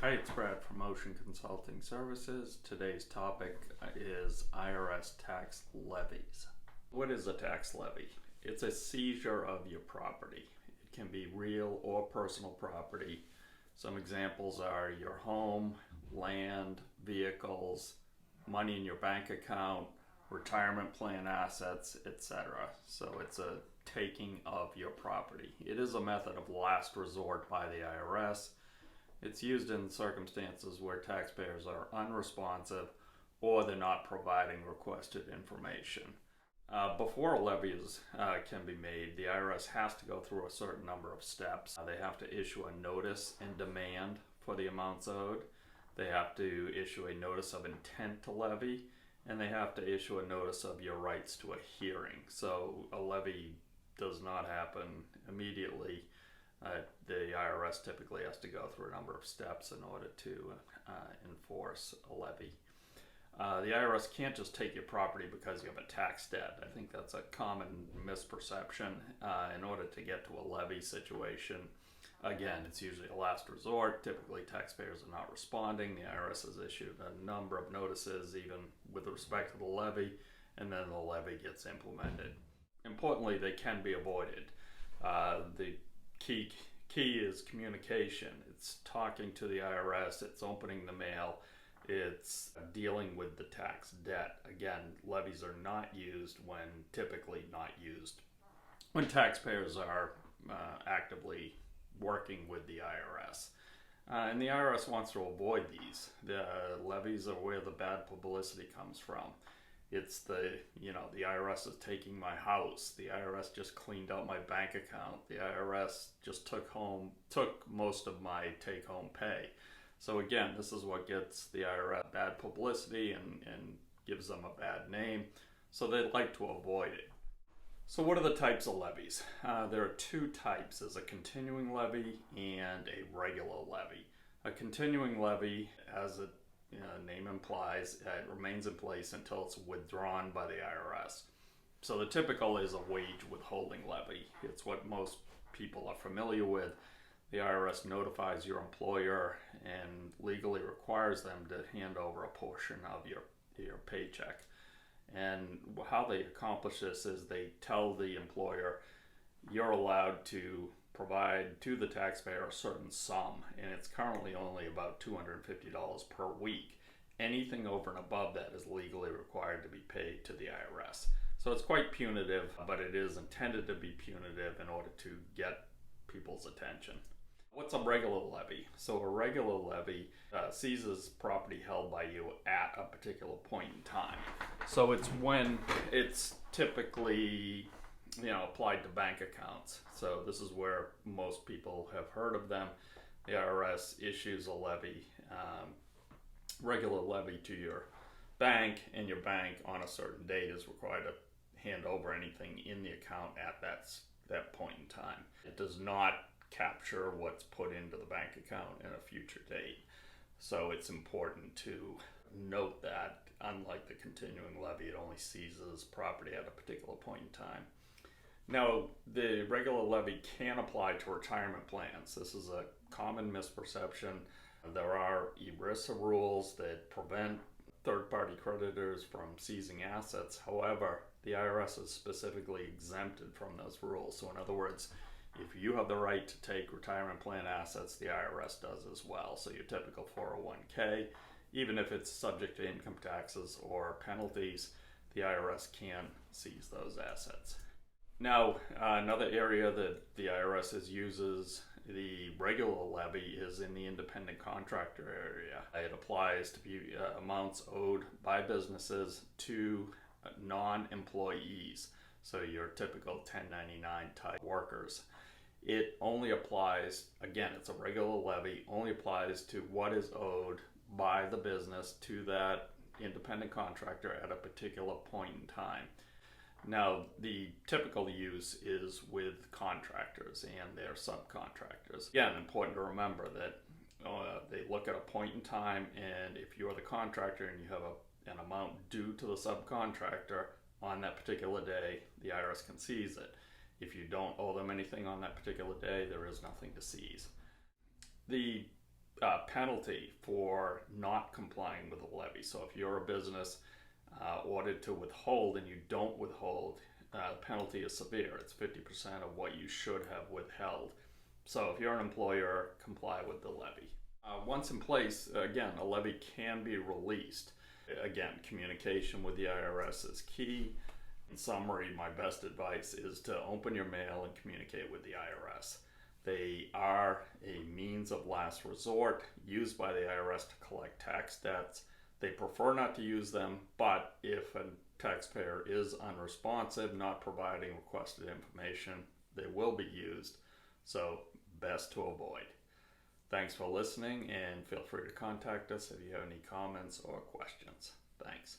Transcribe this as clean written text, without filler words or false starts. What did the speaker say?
Hi, it's Brad from Motion Consulting Services. Today's topic is IRS tax levies. What is a tax levy? It's a seizure of your property. It can be real or personal property. Some examples are your home, land, vehicles, money in your bank account, retirement plan assets, etc. So it's a taking of your property. It is a method of last resort by the IRS. It's used in circumstances where taxpayers are unresponsive or they're not providing requested information. Before a levy can be made, the IRS has to go through a certain number of steps. They have to issue a notice and demand for the amounts owed. They have to issue a notice of intent to levy, and they have to issue a notice of your rights to a hearing. So a levy does not happen immediately. The IRS typically has to go through a number of steps in order to enforce a levy. The IRS can't just take your property because you have a tax debt. I think that's a common misperception. In order to get to a levy situation, again, it's usually a last resort. Typically, taxpayers are not responding. The IRS has issued a number of notices, even with respect to the levy, and then the levy gets implemented. Importantly, they can be avoided. The key is communication. It's talking to the IRS, it's opening the mail, it's dealing with the tax debt. Again, levies are typically not used when taxpayers are actively working with the IRS. And the IRS wants to avoid these. The levies are where the bad publicity comes from. It's the IRS is taking my house. The IRS just cleaned out my bank account. The IRS just took most of my take-home pay. So again, this is what gets the IRS bad publicity and gives them a bad name. So they like to avoid it. So what are the types of levies? There are two types. There's a continuing levy and a regular levy. A continuing levy, as the name implies, it remains in place until it's withdrawn by the IRS. So the typical is a wage withholding levy. It's what most people are familiar with. The IRS notifies your employer and legally requires them to hand over a portion of your paycheck. And how they accomplish this is they tell the employer, you're allowed to provide to the taxpayer a certain sum, and it's currently only about $250 per week. Anything over and above that is legally required to be paid to the IRS. So it's quite punitive, but it is intended to be punitive in order to get people's attention. What's a regular levy? So a regular levy seizes property held by you at a particular point in time. So it's when it's typically applied to bank accounts. So this is where most people have heard of them. The IRS issues a levy, regular levy to your bank, and your bank on a certain date is required to hand over anything in the account at that point in time. It does not capture what's put into the bank account in a future date. So it's important to note that, unlike the continuing levy, it only seizes property at a particular point in time. Now, the regular levy can apply to retirement plans. This is a common misperception. There are ERISA rules that prevent third-party creditors from seizing assets. However, the IRS is specifically exempted from those rules. So in other words, if you have the right to take retirement plan assets, the IRS does as well. So your typical 401k, even if it's subject to income taxes or penalties, the IRS can seize those assets. Now, another area that the IRS uses the regular levy is in the independent contractor area. It applies to amounts owed by businesses to non-employees, so your typical 1099 type workers. It only applies, again, it's a regular levy, only applies to what is owed by the business to that independent contractor at a particular point in time. Now, the typical use is with contractors and their subcontractors. Again, important to remember that they look at a point in time, and if you're the contractor and you have an amount due to the subcontractor on that particular day, the IRS can seize it. If you don't owe them anything on that particular day, there is nothing to seize. The penalty for not complying with the levy. So if you're a business ordered to withhold and you don't withhold, the penalty is severe. It's 50% of what you should have withheld. So if you're an employer, comply with the levy. Once in place, again, a levy can be released. Again, communication with the IRS is key. In summary, my best advice is to open your mail and communicate with the IRS. They are a means of last resort used by the IRS to collect tax debts. They prefer not to use them, but if a taxpayer is unresponsive, not providing requested information, they will be used. So best to avoid. Thanks for listening, and feel free to contact us if you have any comments or questions. Thanks.